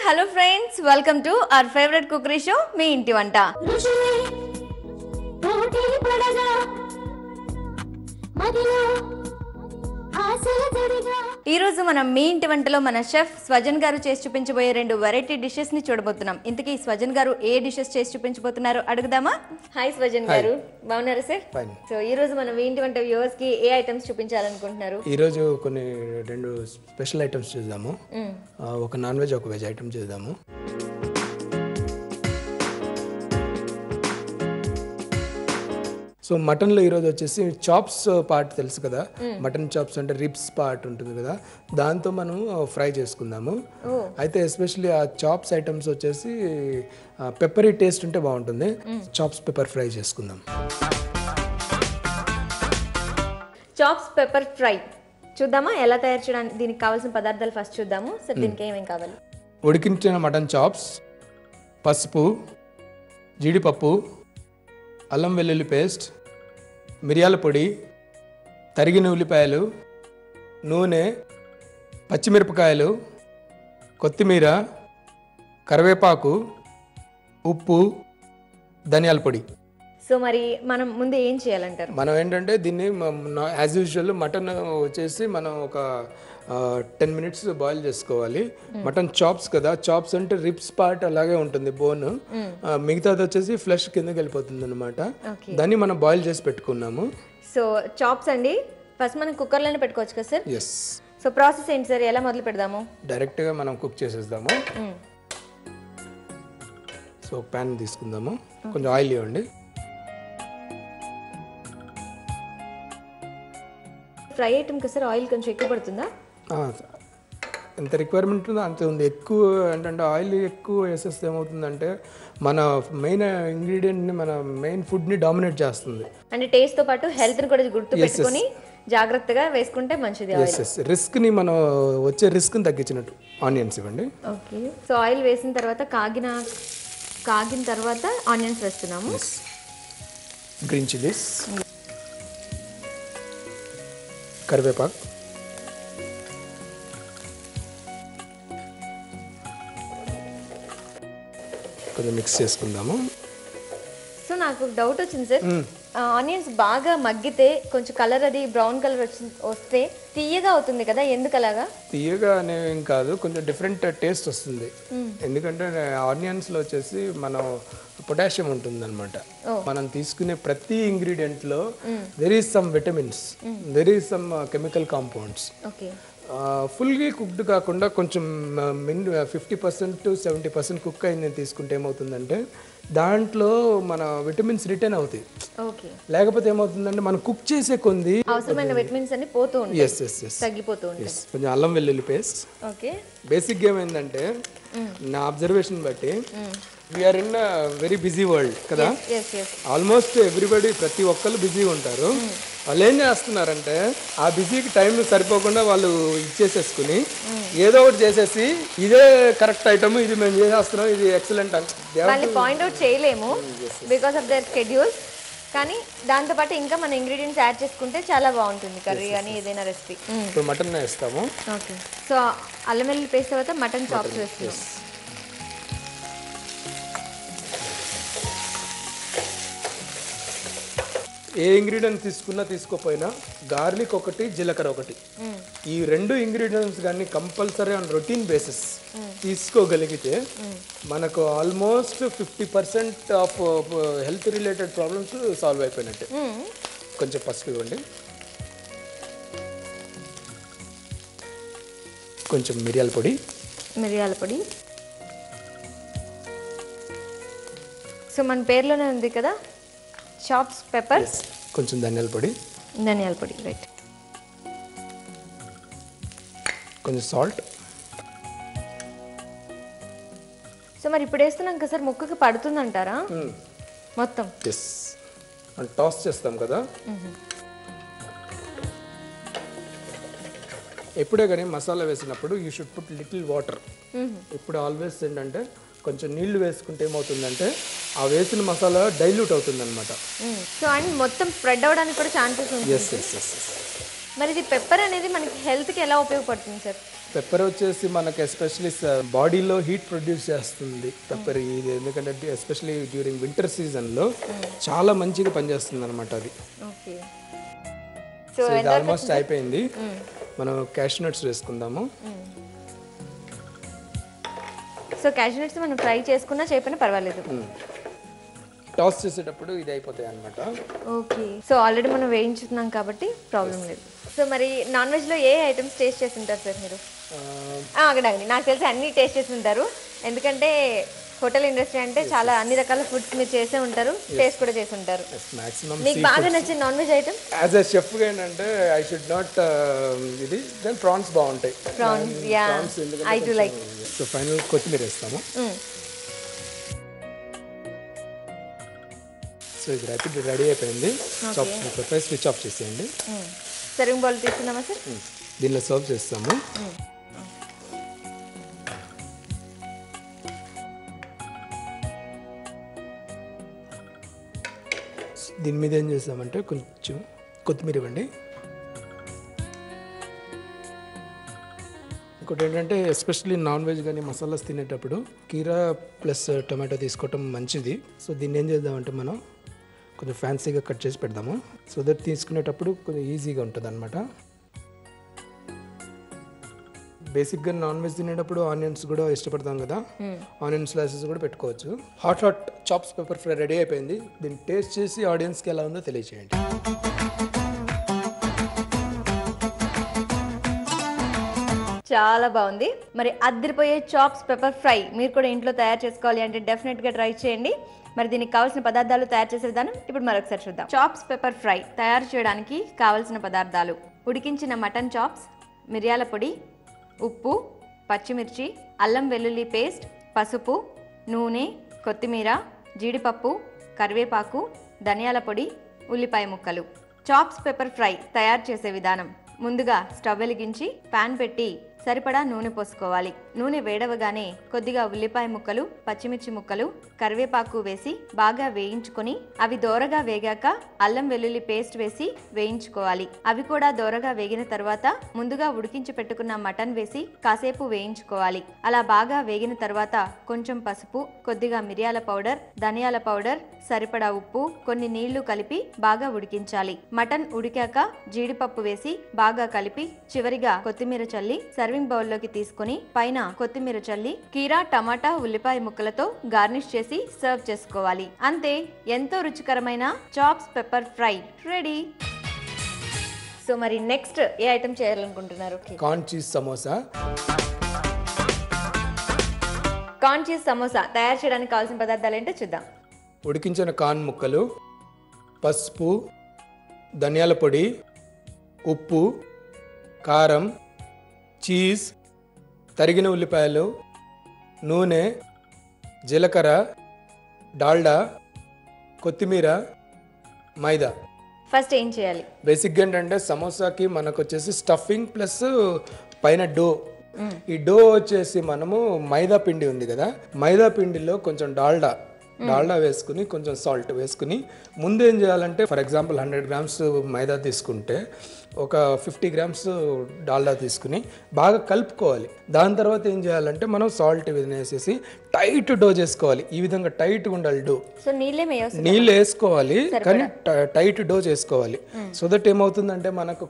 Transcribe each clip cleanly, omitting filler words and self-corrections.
Hello friends, welcome to our favourite cookery show me ఇంటి వంట. ఈ రోజు మనం మీ ఇంటి వంటలో మన షెఫ్ స్వజన్ గారు చేసి చూపించబోయే 2 వెరైటీ డిషెస్ ని చూడబోతున్నాం. ఇంతకీ స్వజన్ గారు ఏ డిషెస్ చేసి చూపించబోతున్నారో అడుగుదామా? హాయ్ స్వజన్ గారు, బాగున్నారా సార్? సో ఈ రోజు మనం మీ ఇంటి వంట వ్యూవర్స్ కి ఏ ఐటమ్స్ చూపించాలనుకుంటున్నారు? ఈ రోజు కొన్ని 2 స్పెషల్ ఐటమ్స్ చూద్దాము. ఒక నాన్ వెజ్, ఒక వెజ్ ఐటమ్ చూద్దాము. సో మటన్లో ఈరోజు వచ్చేసి చాప్స్ పార్ట్ తెలుసు కదా, మటన్ చాప్స్ అంటే రిబ్స్ పార్ట్ ఉంటుంది కదా, దాంతో మనం ఫ్రై చేసుకుందాము. అయితే ఎస్పెషల్లీ ఆ చాప్స్ ఐటమ్స్ వచ్చేసి పెప్పరీ టేస్ట్ ఉంటే బాగుంటుంది. చాప్స్ పెప్పర్ ఫ్రై చేసుకుందాం. చాప్స్ పెప్పర్ ఫ్రై చూద్దామా ఎలా తయారు చేయడానికి? దీనికి కావాల్సిన పదార్థాలు ఫస్ట్ చూద్దాము. సార్ దీనికి ఏమేమి కావాలి? ఉడికించిన మటన్ చాప్స్, పసుపు, జీడిపప్పు, అల్లం వెల్లుల్లి పేస్ట్, మిరియాల పొడి, తరిగిన ఉల్లిపాయలు, నూనె, పచ్చిమిరపకాయలు, కొత్తిమీర, కరివేపాకు, ఉప్పు, ధనియాల పొడి. సో మరి మనం ముందు ఏం చేయాలంటారు? మనం ఏంటంటే దీన్ని యాజ్ యూజువల్ మటన్ వచ్చేసి మనం ఒక 10 minutes బాయిల్ చేసుకోవాలి. మటన్ చాప్స్ కదా, చాప్స్ అంటే రిబ్స్ పార్ట్ అలాగే ఉంటుంది, బోన్. మిగతాది వచ్చేసి ఫ్లెష్ కిందకి వెళ్ళిపోతుంది అనమాట. దాన్ని మనం బాయిల్ చేసి పెట్టుకున్నాము. సో చాప్స్ అండి ఫస్ట్ మనం కుక్కర్లోనే పెట్టుకోవచ్చు కదా సార్? ఎస్. సో ప్రాసెస్ ఏంటి సార్, ఎలా మొదలు పెడదాము? డైరెక్ట్గా మనం కుక్ చేసేద్దాము. సో ప్యాన్ తీసుకుందాము, కొంచెం ఆయిల్ ఇవ్వండి. ఫ్రై ఐటమ్ కదా సార్, ఆయిల్ కొంచెం ఎక్కువ పడుతుందా? ఎంత రిక్వైర్మెంట్ ఉందో అంత ఉంది. ఎక్కువ ఏంటంటే ఆయిల్ ఎక్కువ వేసేస్తే ఏమవుతుందంటే మన మెయిన్ ఇంగ్రీడియంట్ని, మన మెయిన్ ఫుడ్ని డామినేట్ చేస్తుంది. అంటే టేస్ట్తో పాటు హెల్త్ని కూడా గుర్తు పెట్టుకొని జాగ్రత్తగా వేసుకుంటే మంచిది. రిస్క్ని మనం వచ్చే రిస్క్ని తగ్గించినట్టు. ఆనియన్స్ ఇవ్వండి. ఓకే. సో ఆయిల్ వేసిన తర్వాత కాగిన తర్వాత ఆనియన్స్ వేస్తున్నాము. గ్రీన్ చిల్లీస్, కరివేపాకు, కొంచెం మిక్స్ చేసుకుందాము. సో నాకు డౌట్ వచ్చింది సార్, ఆనియన్స్ బాగా మగ్గితే కొంచెం కలర్ అది బ్రౌన్ కలర్ వస్తే తీయగా అవుతుంది కదా, ఎందుకు అలాగా? తీయగా అనేం కాదు, కొంచెం డిఫరెంట్ టేస్ట్ వస్తుంది. ఎందుకంటే ఆనియన్స్లో వచ్చేసి మనం పొటాషియం ఉంటుంది అనమాట. మనం తీసుకునే ప్రతి ఇంగ్రీడియంట్లో there is some vitamins, there is some chemical compounds. ఫుల్గా కుక్డ్ కాకుండా కొంచెం 50% to 70% కుక్ అయింది తీసుకుంటే ఏమవుతుందంటే దాంట్లో మన విటమిన్స్ రిటైన్ అవుతాయి. లేకపోతే ఏమవుతుందంటే మనం కుక్ చేసే కొంది అవసరమైన విటమిన్స్ అన్ని పోతూ ఉంటాయి, తగ్గిపోతూ ఉంటాయి. కొంచెం అల్లం వెల్లుల్లి పేస్ట్. బేసిక్గా ఏమైందంటే నా అబ్జర్వేషన్ బట్టి we are in very busy world కదా, ఆల్మోస్ట్ ఎవ్రీబడి, ప్రతి ఒక్కళ్ళు బిజీగా ఉంటారు. వాళ్ళు ఏం చేస్తున్నారంటే ఆ బిజీకి టైం సరిపోకుండా వాళ్ళు ఇచ్చేసేసుకుని ఏదో ఒకటి చేసేసి ఇదే కరెక్ట్ ఐటమ్, ఇది మేము చేసేస్తున్నాం, ఇది ఎక్సలెంట్ అని పాయింట్ అవుట్ చేయలేము బికాస్ ఆఫ్ దర్ షెడ్యూల్స్. కానీ దాంతోపాటు ఇంకా మన ఇంగ్రీడియంట్స్ యాడ్ చేసుకుంటే చాలా బాగుంటుంది కర్రీ కానీ ఏదైనా రెసిపీ. ఇప్పుడు మటన్ వేస్తాము. ఓకే. సో అల్లం వెల్లుల్లి పేస్ట్ తర్వాత మటన్ చాప్స్ వేస్తాము. ఏ ఇంగ్రీడియంట్ తీసుకున్నా తీసుకోపోయినా గార్లిక్ ఒకటి, జీలకర్ర ఒకటి, ఈ 2 ఇంగ్రీడియంట్స్ కానీ కంపల్సరీ ఆన్ రొటీన్ బేసిస్ తీసుకోగలిగితే మనకు almost 50% of health related problems solve అయిపోయినట్టే. కొంచెం పసుపు ఇవ్వండి, కొంచెం మిరియాల పొడి. సో మన పేర్లోనే ఉంది కదా చాప్స్ పెప్పర్. కొంచెం ధనియాల పొడి, రైట్. కొంచెం సాల్ట్. సో మరి ఇప్పుడు వేస్తున్నాం కదా సార్, ముక్కకి పడుతుందంటారా మొత్తం? ఎస్, మనం టాస్ చేస్తాం కదా. ఎప్పుడే కానీ మసాలా వేసినప్పుడు you should put little water. ఇప్పుడు ఆల్వేస్ ఏంటంటే కొంచెం నీళ్లు వేసుకుంటే ఏమవుతుందంటే ఆ వేసిన మసాలా డైల్యూట్ అవుతుంది అనమాట. సో అండ్ మొత్తం స్ప్రెడ్ అవ్వడానికి కూడా ఛాన్సెస్ ఉంది. మరి ఇది పెప్పర్ అనేది మనకి హెల్త్కి ఎలా ఉపయోగపడుతుంది సార్? పెప్పర్ వచ్చేసి మనకి ఎస్పెషలీ బాడీలో హీట్ ప్రొడ్యూస్ చేస్తుంది పెప్పర్. ఇది ఎందుకంటే ఎస్పెషలీ డ్యూరింగ్ వింటర్ సీజన్లో చాలా మంచిగా పనిచేస్తుంది అనమాట అది. ఓకే, సో ఇది ఆల్మోస్ట్ అయిపోయింది. మనం క్యాష్ నట్స్ వేసుకుందాము. సో క్యాష్ నట్స్ మనం ఫ్రై చేసుకున్నా చేయకపోయినా పర్వాలేదు. టాస్ చేసేటప్పుడు ఇది అయిపోతాయి అనమాట. ఓకే, సో ఆల్రెడీ మనం వేయించుతున్నాం కాబట్టి ప్రాబ్లం లేదు. సో మరి నాన్ వెజ్లో ఏ ఐటమ్స్ టేస్ట్ చేసి ఉంటారు సార్ మీరు? అక్కడండి నాకు తెలిసి అన్నీ టేస్ట్ చేసి ఉంటారు, ఎందుకంటే హోటల్ ఇండస్ట్రీ అంటే చాలా అన్ని రకాల ఫుడ్స్ మీరు చేసే ఉంటారు, టేస్ట్ కూడా చేసి ఉంటారు. మీకు బాగా నచ్చిన non veg item? As a chef గా ఏంటంటే ఐ షుడ్ నాట్ ఇది దెన్ ప్రాన్స్ బాగుంటాయి. Prawns, yeah, I do like. So final కొత్తిమీర వేస్తాము. సో ఇది రెడీ అయిపోయింది. స్విచ్ ఆఫ్ చేసేయండి. సర్వింగ్ బౌల్ తీసుకుందామా సార్? దీనిలో సర్వ్ చేస్తాము. దీని మీద ఏం చేస్తామంటే కొంచెం కొత్తిమీర ఇవ్వండి. ఇంకోటి ఏంటంటే ఎస్పెషల్లీ నాన్ వెజ్ కానీ మసాలాస్ తినేటప్పుడు కీరా ప్లస్ టొమాటో తీసుకోవటం మంచిది. సో దీన్ని ఏం చేద్దామంటే మనం కొంచెం ఫ్యాన్సీగా కట్ చేసి పెడదాము. సో దట్ తీసుకునేటప్పుడు కొంచెం ఈజీగా ఉంటుంది అనమాట. బేసిక్గా నాన్ వెజ్ తినేటప్పుడు ఆనియన్స్ కూడా ఇష్టపడతాం కదా, ఆనియన్ స్లైసెస్ కూడా పెట్టుకోవచ్చు. Hot chops pepper fry ready అయిపోయింది. దీన్ని టేస్ట్ చేసి ఆడియన్స్కి ఎలా ఉందో తెలియజేయండి. చాలా బాగుంది. మరి అద్దరిపోయే చాప్స్ పెప్పర్ ఫ్రై మీరు కూడా ఇంట్లో తయారు చేసుకోవాలి అంటే డెఫినెట్గా ట్రై చేయండి. మరి దీనికి కావాల్సిన పదార్థాలు, తయారు చేసే విధానం ఇప్పుడు మరొకసారి చూద్దాం. చాప్స్ పెప్పర్ ఫ్రై తయారు చేయడానికి కావలసిన పదార్థాలు: ఉడికించిన మటన్ చాప్స్, మిరియాల పొడి, ఉప్పు, పచ్చిమిర్చి, అల్లం వెల్లుల్లి పేస్ట్, పసుపు, నూనె, కొత్తిమీర, జీడిపప్పు, కరివేపాకు, ధనియాల పొడి, ఉల్లిపాయ ముక్కలు. చాప్స్ పెప్పర్ ఫ్రై తయారు చేసే విధానం: ముందుగా స్టవ్ వెలిగించి పాన్ పెట్టి సరిపడా నూనె పోసుకోవాలి. నూనె వేడవగానే కొద్దిగా ఉల్లిపాయ ముక్కలు, పచ్చిమిర్చి ముక్కలు, కరివేపాకు వేసి బాగా వేయించుకొని అవి దోరగా వేగాక అల్లం వెల్లుల్లి పేస్ట్ వేసి వేయించుకోవాలి. అవి కూడా దోరగా వేగిన తర్వాత ముందుగా ఉడికించి పెట్టుకున్న మటన్ వేసి కాసేపు వేయించుకోవాలి. అలా బాగా వేగిన తర్వాత కొంచెం పసుపు, కొద్దిగా మిరియాల పౌడర్, ధనియాల పౌడర్, సరిపడా ఉప్పు, కొన్ని నీళ్లు కలిపి బాగా ఉడికించాలి. మటన్ ఉడికాక జీడిపప్పు వేసి బాగా కలిపి చివరిగా కొత్తిమీర చల్లి సర్వింగ్ బౌల్లోకి తీసుకుని పైన కొత్తిమీర చల్లి కీరా, టమాటా, ఉల్లిపాయ ముక్కలతో గార్నిష్ చేసి సర్వ్ చేసుకోవాలి. అంతే, ఎంతో రుచికరమైన chops pepper fry ready. So మరి నెక్స్ట్ ఏ ఐటమ్ చేయాలనుకుంటున్నారు? Corn cheese samosa. Corn cheese samosa తయారు చేయడానికి కావాల్సిన పదార్థాలు ఏంటో చూద్దాం. ఉడికించిన కార్న్ ముక్కలు, పసుపు, ధనియాల పొడి, ఉప్పు, కారం, చీజ్, తరిగిన ఉల్లిపాయలు, నూనె, జీలకర్ర, డాల్డా, కొత్తిమీర, మైదా. ఫస్ట్ ఏం చేయాలి? బేసిక్గా ఏంటంటే సమోసాకి మనకు వచ్చేసి స్టఫింగ్ ప్లస్ పైన డో. ఈ డో వచ్చేసి మనము మైదా పిండి ఉంది కదా, మైదా పిండిలో కొంచెం డాల్డా వేసుకుని కొంచెం సాల్ట్ వేసుకుని ముందు ఏం చేయాలంటే ఫర్ ఎగ్జాంపుల్ 100 grams మైదా తీసుకుంటే ఒక 50 grams డాల్డా తీసుకుని బాగా కలుపుకోవాలి. దాని తర్వాత ఏం చేయాలంటే మనం సాల్ట్ వేసేసి టైట్ డో చేసుకోవాలి. ఈ విధంగా టైట్గా ఉండాలి డో. నీళ్ళు వేసుకోవాలి కానీ టైట్ డో చేసుకోవాలి. సో దట్ ఏమవుతుందంటే మనకు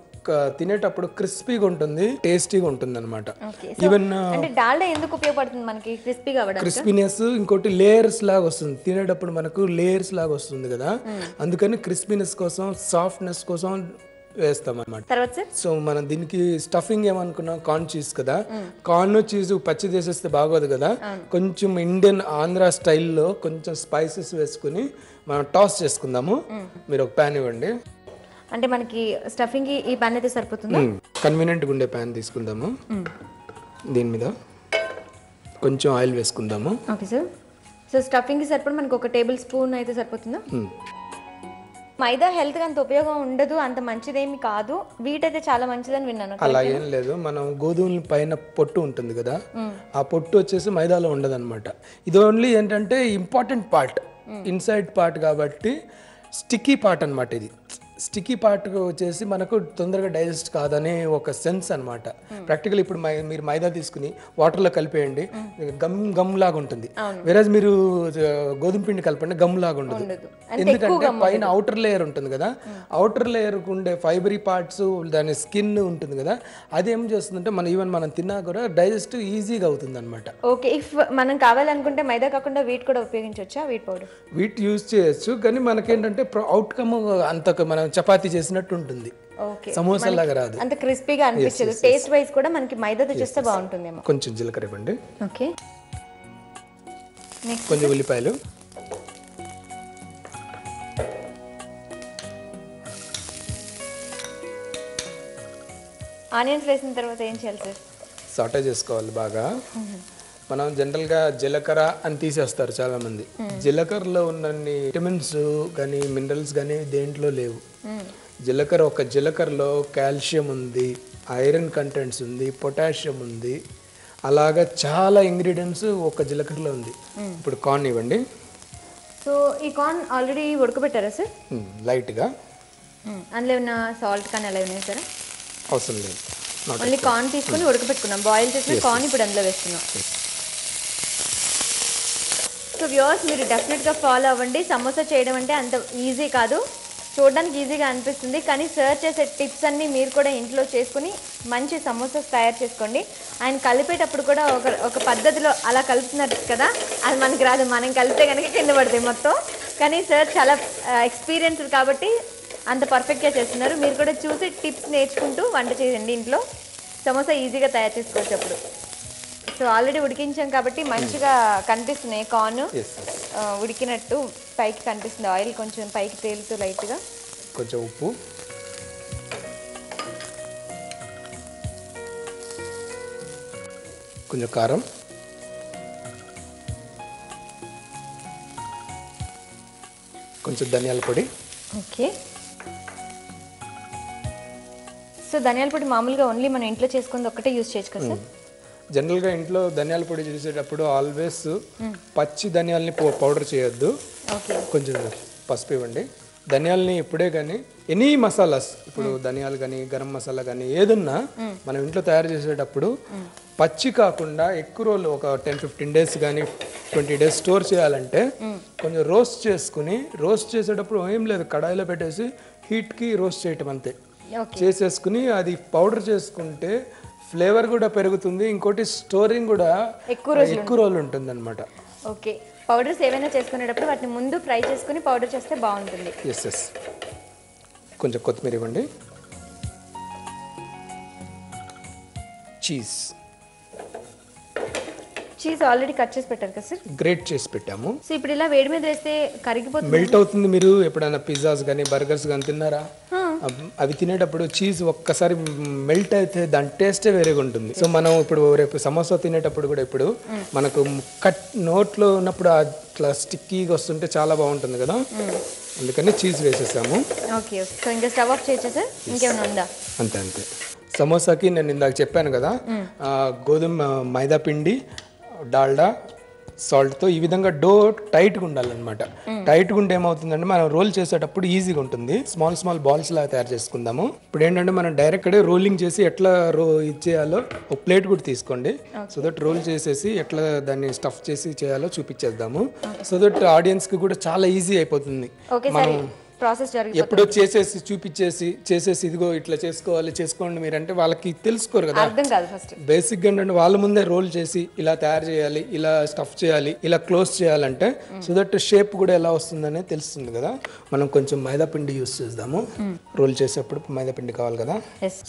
తినేటప్పుడు క్రిస్పీగా ఉంటుంది, టేస్టీగా ఉంటుంది అనమాట. ఈవెన్ క్రిస్పీనెస్, ఇంకోటి లేయర్స్ లాగా వస్తుంది తినేటప్పుడు, మనకు లేయర్స్ లాగా వస్తుంది కదా, అందుకని క్రిస్పీనెస్ కోసం, సాఫ్ట్నెస్ కోసం వేస్తాం అన్నమాట. సో మనం దీనికి స్టఫింగ్ ఏమనుకున్నాం, కార్న్ చీజ్ కదా, కార్న్ చీజ్ పచ్చి చేసేస్తే బాగోదు కదా, కొంచెం ఇండియన్ ఆంధ్ర స్టైల్లో కొంచెం స్పైసెస్ వేసుకుని మనం టాస్ చేసుకుందాము. మీరు ఒక ప్యాన్ ఇవ్వండి. అంటే మనకి స్టఫింగ్ ఈ ప్యాన్ అయితే సరిపోతుందా? కన్వీనియంట్గా ఉండే ప్యాన్ తీసుకుందాము. దీని మీద కొంచెం ఆయిల్ వేసుకుందాము. Okay sir. సో స్టఫింగ్ సరిపడి మనకి ఒక టేబుల్ స్పూన్ అయితే సరిపోతుందా? మైదా హెల్త్ అంత ఉపయోగం ఉండదు, అంత మంచిదేమి కాదు, వీటైతే చాలా మంచిదని విన్నాను. అలా ఏం లేదు. మనం గోధుమల పైన పొట్టు ఉంటుంది కదా, ఆ పొట్టు వచ్చేసి మైదాలో ఉండదు అనమాట. ఇది ఓన్లీ ఏంటంటే ఇంపార్టెంట్ పార్ట్, ఇన్సైడ్ పార్ట్ కాబట్టి స్టిక్కీ పార్ట్ అనమాట. ఇది స్టిక్కీ పార్ట్ వచ్చేసి మనకు తొందరగా డైజెస్ట్ కాదనే ఒక సెన్స్ అనమాట. ప్రాక్టికల్ ఇప్పుడు మీరు మైదా తీసుకుని వాటర్లో కలిపేయండి, గమ్ లాగా ఉంటుంది. వేరేజ్ మీరు గోధుమ పిండి కలపండి, గమ్ లాగా ఉండదు. ఎందుకంటే పైన అవుటర్ లేయర్ ఉంటుంది కదా, అవుటర్ లేయర్ ఉండే ఫైబరీ పార్ట్స్, దాని స్కిన్ ఉంటుంది కదా, అది ఏం చేస్తుందంటే మనం తిన్నా కూడా డైజెస్ట్ ఈజీగా అవుతుంది అనమాట. ఓకే, ఇఫ్ మనం కావాలనుకుంటే మైదా కాకుండా వీట్ కూడా ఉపయోగించవచ్చా? వీట్ పౌడర్ వీట్ యూజ్ చేయొచ్చు, కానీ మనకేంటంటే అవుట్కమ్ అంత మనం చపాతీ చేసినట్టు ఉంటుంది, సమోసా లాగా రాదు, అంత క్రిస్పీగా అనిపించదు. టేస్ట్ వైజ్ కూడా మనకి మైదాతో చేస్తే బాగుంటుందేమో. కొంచెం జీలకర్ర ఇవ్వండి. ఓకే, కొంచెం ఉల్లిపాయలు, ఆనియన్స్ వేసిన తర్వాత ఏం చేయాలి సార్? సాటే చేసుకోవాలి బాగా. మనం జనరల్గా జీలకర్ర అని తీసేస్తారు చాలామంది. జీలకర్రలో ఉన్నన్ని విటమిన్స్ కానీ మినరల్స్ కానీ దేంట్లో లేవు. జీలకర్రలో కాల్షియం ఉంది, ఐరన్ కంటెంట్స్ ఉంది, పొటాషియం ఉంది, అలాగా చాలా ఇంగ్రీడియంట్స్ ఒక జీలకర్రలో ఉంది. ఇప్పుడు కార్న్ ఇవ్వండి. సో ఈ కార్న్ ఆల్రెడీ ఉడకబెట్టారా సార్? లైట్గా. అందులో ఏమైనా సాల్ట్ కానీ అలా ఉన్నాయి సార్? అవసరం లేదు, ఓన్లీ కార్న్ తీసుకుని ఉడకబెట్టుకున్నాం. బాయిల్ చేసిన కార్న్ ఇప్పుడు అందులో వేస్తున్నాం. సో వ్యూవర్స్, మీరు డెఫినెట్గా ఫాలో అవ్వండి. సమోసా చేయడం అంటే అంత ఈజీ కాదు, చూడడానికి ఈజీగా అనిపిస్తుంది, కానీ సర్చ్ చేసే టిప్స్ అన్నీ మీరు కూడా ఇంట్లో చేసుకుని మంచి సమోసాస్ తయారు చేసుకోండి. ఆయన కలిపేటప్పుడు కూడా ఒక పద్ధతిలో అలా కలుపుతున్నారు కదా, అది మనకి రాదు. మనం కలిపితే కనుక కింద పడుతుంది మొత్తం. కానీ సార్ చాలా ఎక్స్పీరియన్స్డ్ కాబట్టి అంత పర్ఫెక్ట్గా చేస్తున్నారు. మీరు కూడా చూసి టిప్స్ నేర్చుకుంటూ వంట చేయండి ఇంట్లో. సమోసా ఈజీగా తయారు చేసుకోవచ్చు అప్పుడు. సో ఆల్రెడీ ఉడికించాం కాబట్టి మంచిగా కనిపిస్తున్నాయి కార్న్, ఉడికినట్టు పైకి కనిపిస్తుంది. ఆయిల్ కొంచెం పైకి తేలుతూ లైట్గా. కొంచెం ఉప్పు, కొంచెం కారం, కొంచెం ధనియాల పొడి. ఓకే, సో ధనియాల పొడి మామూలుగా ఓన్లీ మనం ఇంట్లో చేసుకుంది ఒక్కటే యూజ్ చేయొచ్చు కదా సార్? జనరల్గా ఇంట్లో ధనియాల పొడి చేసేటప్పుడు ఆల్వేస్ పచ్చి ధనియాలని పౌడర్ చేయొద్దు. కొంచెం పసుపు ఇవ్వండి. ధనియాలని ఇప్పుడే కానీ ఎనీ మసాలాస్, ఇప్పుడు ధనియాలు కానీ గరం మసాలా కానీ ఏదన్నా మనం ఇంట్లో తయారు చేసేటప్పుడు పచ్చి కాకుండా ఎక్కువ రోజులు ఒక 10-15 డేస్ కానీ 20 డేస్ స్టోర్ చేయాలంటే కొంచెం రోస్ట్ చేసుకుని, రోస్ట్ చేసేటప్పుడు ఏం లేదు, కడాయిలో పెట్టేసి హీట్కి రోస్ట్ చేయటం అంతే. చేసేసుకుని అది పౌడర్ చేసుకుంటే ఫ్లేవర్ కూడా పెరుగుతుంది, ఇంకోటి స్టోరింగ్ కూడా ఎక్కువ రోజులు ఉంటుంది అనమాట. ఓకే, పౌడర్స్ ఏవైనా చేసుకునేటప్పుడు వాటిని ముందు ఫ్రై చేసుకుని పౌడర్ చేస్తే బాగుంటుంది. ఎస్. కొంచెం కొత్తిమీర ఇవ్వండి. చీజ్ ఆల్రెడీ కట్ చేసి పెట్టారు కదా సార్? గ్రేట్ చేసి పెట్టాము. సో ఇప్పుడు ఇలా వేడి మీద వేస్తే కరిగిపోతుంది, మెల్ట్ అవుతుంది. మీరు ఎప్పుడైనా పిజ్జాస్ కానీ బర్గర్స్ కానీ తిన్నారా? అవి తినేటప్పుడు చీజ్ ఒక్కసారి మెల్ట్ అయితే దాని టేస్టే వేరేగా ఉంటుంది. సో మనం ఇప్పుడు రేపు సమోసా తినేటప్పుడు కూడా ఇప్పుడు మనకు నోట్లో ఉన్నప్పుడు అట్లా స్టిక్కీగా వస్తుంటే చాలా బాగుంటుంది కదా, అందుకని చీజ్ వేసేసాము. ఓకే, సో ఇంకా స్టవ్ ఆఫ్ చేయొచ్చా సార్? ఇంకేమైనా ఉందా? అంతే. సమోసాకి నేను ఇందాక చెప్పాను కదా, గోధుమ మైదా పిండి, డాల్డా, సాల్ట్తో ఈ విధంగా డో టైట్గా ఉండాలన్నమాట. టైట్గా ఉంటే ఏమవుతుందంటే మనం రోల్ చేసేటప్పుడు ఈజీగా ఉంటుంది. స్మాల్ బాల్స్ లాగా తయారు చేసుకుందాము. ఇప్పుడు ఏంటంటే మనం డైరెక్ట్గా రోలింగ్ చేసి ఎట్లా ఇచ్చేయాలో ఒక ప్లేట్ కూడా తీసుకోండి. సో దట్ రోల్ చేసేసి ఎట్లా దాన్ని స్టఫ్ చేసి చేయాలో చూపించేద్దాము. సో దట్ ఆడియన్స్కి కూడా చాలా ఈజీ అయిపోతుంది. మనం ప్రాసెస్ ఎప్పుడో చేసేసి ఇదిగో ఇట్లా చేసుకోండి మీరంటే వాళ్ళకి తెలుసుకోరు కదా, అర్థం కాదు. ఫస్ట్ బేసిక్ గా ఏంటంటే వాళ్ళ ముందే రోల్ చేసి ఇలా తయారు చేయాలి, ఇలా స్టఫ్ చేయాలి, ఇలా క్లోజ్ చేయాలంటే సో దట్ షేప్ కూడా ఎలా వస్తుందనే తెలుస్తుంది కదా. మనం కొంచెం మైదా పిండి యూస్ చేద్దాము. రోల్ చేసేప్పుడు మైదా పిండి కావాలి కదా.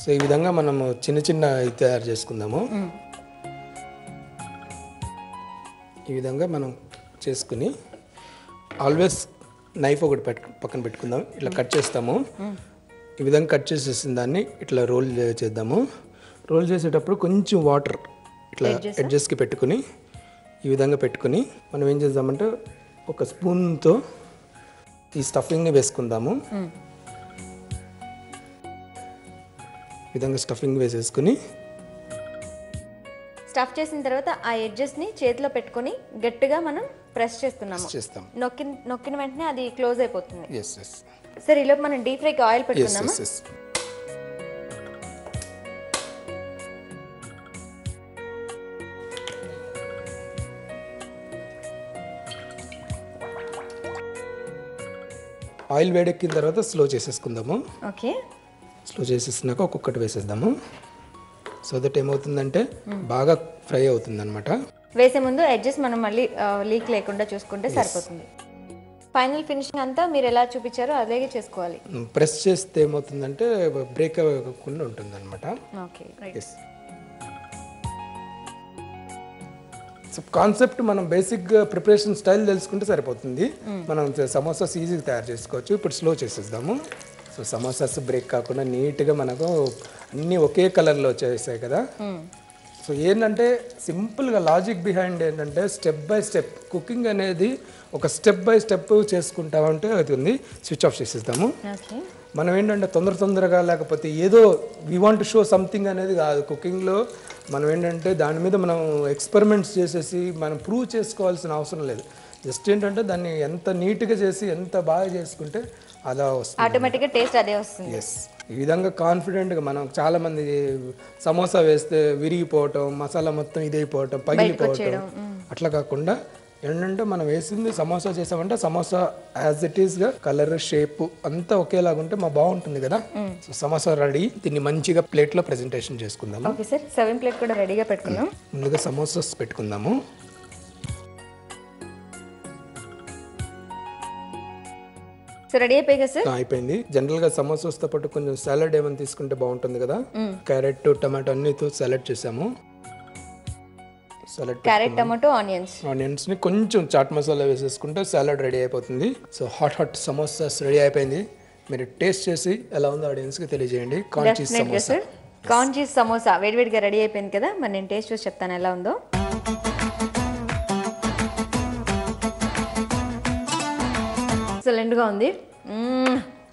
సో ఈ విధంగా మనం చిన్న తయారు చేసుకుందాము. ఈ విధంగా మనం చేసుకుని ఆల్వేస్ నైఫ్ ఒకటి పక్కన పెట్టుకుందాం. ఇట్లా కట్ చేస్తాము. ఈ విధంగా కట్ చేసేసిన దాన్ని ఇట్లా రోల్ చేద్దాము. రోల్ చేసేటప్పుడు కొంచెం వాటర్ ఇట్లా ఎడ్జెస్కి పెట్టుకుని ఈ విధంగా పెట్టుకుని మనం ఏం చేద్దామంటే ఒక స్పూన్తో ఈ స్టఫింగ్ని వేసుకుందాము. ఈ విధంగా స్టఫింగ్ వేసేసుకుని స్టఫ్ చేసిన తర్వాత ఆ ఎడ్జెస్ని చేతిలో పెట్టుకొని గట్టిగా మనం ప్రెస్ చేస్తున్నాము. చేస్తాం. నొక్కిన వెంటనే అది క్లోజ్ అయిపోతుంది. సార్ ఈలోపు మనం డీప్ ఫ్రైకి ఆయిల్ పెట్టుకుందామా? ఆయిల్ వేడెక్కిన తర్వాత స్లో చేసేసుకుందాము. ఓకే, స్లో చేసేసినాక ఒక్కొక్కటి వేసేద్దాము. సో దట్ ఏమవుతుందంటే బాగా ఫ్రై అవుతుంది అనమాట. వేసే ముందు ఎడ్జెస్ మనం మళ్ళీ లీక్ లేకుండా చూసుకుంటే సరిపోతుంది. ఫైనల్ ఫినిషింగ్ అంతా మీరు ఎలా చూపించారో అలాగే చేసుకోవాలి. ప్రెస్ చేస్తే ఏమవుతుందంటే బ్రేక్ అవ్వకుండా ఉంటుంది అనమాట. ఓకే, సో కాన్సెప్ట్ మనం బేసిక్గా ప్రిపరేషన్ స్టైల్ తెలుసుకుంటే సరిపోతుంది. మనం సమోసాస్ ఈజీగా తయారు చేసుకోవచ్చు. ఇప్పుడు స్లో చేసేద్దాము. సో సమోసాస్ బ్రేక్ కాకుండా నీట్గా మనకు అన్నీ ఒకే కలర్లో వచ్చేసాయి కదా. సో ఏంటంటే సింపుల్గా లాజిక్ బిహైండ్ ఏంటంటే స్టెప్ బై స్టెప్ కుకింగ్ అనేది ఒక స్టెప్ బై స్టెప్ చేసుకుంటామంటే అవుతుంది. స్విచ్ ఆఫ్ చేసేద్దాము. మనం ఏంటంటే తొందరగా లేకపోతే ఏదో వీ వాంట్ షో సంథింగ్ అనేది కాదు. కుకింగ్లో మనం ఏంటంటే దాని మీద మనం ఎక్స్పెరిమెంట్స్ చేసేసి మనం ప్రూవ్ చేసుకోవాల్సిన అవసరం లేదు. జస్ట్ ఏంటంటే దాన్ని ఎంత నీట్గా చేసి ఎంత బాగా చేసుకుంటే అలా వస్తుంది, ఆటోమేటిక్గా టేస్ట్ అదే వస్తుంది. ఎస్, ఈ విధంగా కాన్ఫిడెంట్గా మనం చాలామంది సమోసా వేస్తే విరిగిపోవటం, మసాలా మొత్తం ఇదైపోవటం, పగిలిపోవటం అట్లా కాకుండా ఏంటంటే మనం వేసింది సమోసా చేసామంటే సమోసా యాజ్ ఇట్ ఈస్గా కలర్ షేప్ అంతా ఒకేలాగా ఉంటే మా బాగుంటుంది కదా. So samosa ready. దీన్ని మంచిగా ప్లేట్లో ప్రెజెంటేషన్ చేసుకుందాము. ఓకే సార్, సర్వింగ్ ప్లేట్ కూడా రెడీగా పెట్టుకుందాం. ముందుగా సమోసాస్ పెట్టుకుందాము. సో రెడీ అయిపోయి కదా సార్? అయిపోయింది. జనరల్ గా సమోసాతో పాటు కొంచెం సాలడ్ ఏమైనా తీసుకుంటే బాగుంటుంది కదా. క్యారెట్, టమాటో అన్నితో సాలడ్ చేసాము. క్యారెట్, టమాటో, ఆనియన్స్ ని కొంచెం చాట్ మసాలా వేసేసుకుంటే సాలడ్ రెడీ అయిపోతుంది. సో హాట్ సమోసాస్ రెడీ అయిపోయింది. మీరు టేస్ట్ చేసి ఎలా ఉందో ఆడియన్స్ కి తెలియజేయండి. Corn cheese samosa. Corn cheese samosa వేడివేడిగా రెడీ అయిపోయింది కదా. మరి నేను టేస్ట్ చూసి చెప్తాను ఎలా ఉందో. ఎక్సలెంట్గా ఉంది,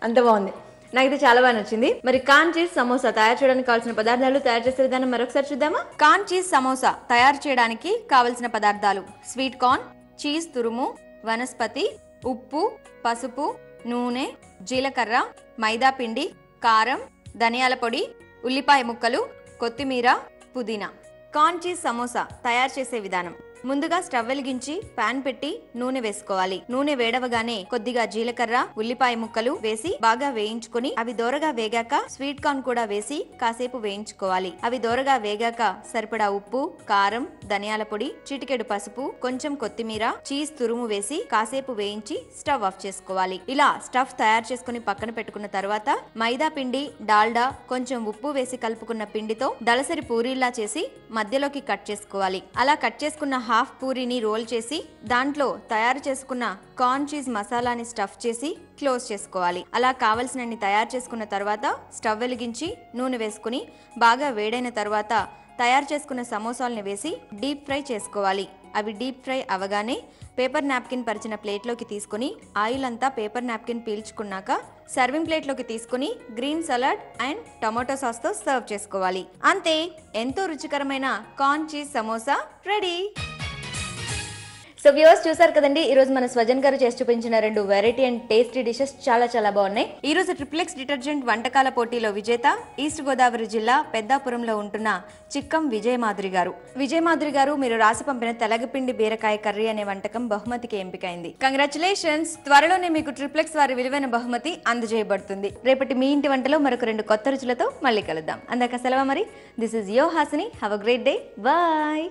అంత బాగుంది. నాకు ఇది చాలా బాగా నచ్చింది. మరి కార్న్ చీజ్ సమోసా తయారు చేయడానికి కావాల్సిన పదార్థాలు, తయారు చేసే విధానం మరొకసారి చూద్దామా? కార్న్ చీజ్ సమోసా తయారు చేయడానికి కావలసిన పదార్థాలు: స్వీట్ కార్న్, చీజ్ తురుము, వనస్పతి, ఉప్పు, పసుపు, నూనె, జీలకర్ర, మైదా పిండి, కారం, ధనియాల పొడి, ఉల్లిపాయ ముక్కలు, కొత్తిమీర, పుదీనా. కార్న్ చీజ్ సమోసా తయారు చేసే విధానం: ముందుగా స్టవ్ వెలిగించి పాన్ పెట్టి నూనె వేసుకోవాలి. నూనె వేడవగానే కొద్దిగా జీలకర్ర, ఉల్లిపాయ ముక్కలు వేసి బాగా వేయించుకుని అవి దోరగా వేగాక స్వీట్ కార్న్ కూడా వేసి కాసేపు వేయించుకోవాలి. అవి దోరగా వేగాక సరిపడా ఉప్పు, కారం, ధనియాల పొడి, చిటికెడు పసుపు, కొంచెం కొత్తిమీర, చీజ్ తురుము వేసి కాసేపు వేయించి స్టవ్ ఆఫ్ చేసుకోవాలి. ఇలా స్టఫ్ తయారు చేసుకుని పక్కన పెట్టుకున్న తర్వాత మైదా పిండి, డాల్డా, కొంచెం ఉప్పు వేసి కలుపుకున్న పిండితో దళసరి పూరీల్లా చేసి మధ్యలోకి కట్ చేసుకోవాలి. అలా కట్ చేసుకున్న హాఫ్ పూరీని రోల్ చేసి దాంట్లో తయారు చేసుకున్న కార్న్ చీజ్ మసాలాని స్టఫ్ చేసి క్లోజ్ చేసుకోవాలి. అలా కావలసినన్ని తయారు చేసుకున్న తర్వాత స్టవ్ వెలిగించి నూనె వేసుకుని బాగా వేడైన తర్వాత తయారు చేసుకున్న సమోసాలను వేసి డీప్ ఫ్రై చేసుకోవాలి. అవి డీప్ ఫ్రై అవగానే పేపర్ నాప్కిన్ పరిచిన ప్లేట్లోకి తీసుకుని ఆయిల్ అంతా పేపర్ నాప్కిన్ పీల్చుకున్నాక సర్వింగ్ ప్లేట్లోకి తీసుకుని గ్రీన్ సలాడ్ అండ్ టమాటో సాస్తో సర్వ్ చేసుకోవాలి. అంతే, ఎంతో రుచికరమైన corn cheese samosa ready. So viewers చూసారు కదండి, ఈ రోజు మన స్వజన్ గారు చేసి చూపించిన 2 వెరైటీ అండ్ టేస్టీ డిషెస్ చాలా బాగున్నాయి. ఈ రోజు ట్రిప్లెక్స్ డిటర్జెంట్ వంటకాల పోటీలో విజేత ఈస్ట్ గోదావరి జిల్లా పెద్దాపురంలో ఉంటున్న చిక్కం విజయమాధురి గారు మీరు రాసి పంపిన తెలగపిండి బీరకాయ కర్రీ అనే వంటకం బహుమతికి ఎంపికైంది. కంగ్రాచులేషన్స్. త్వరలోనే మీకు ట్రిప్లెక్స్ వారి విలువైన బహుమతి అందజేయబడుతుంది. రేపటి మీ ఇంటి వంటలో మరొక 2 కొత్త రుచులతో మళ్ళీ కలుద్దాం. అందాక సెలవు మరి. This is your Hasini. Have a great day. Bye.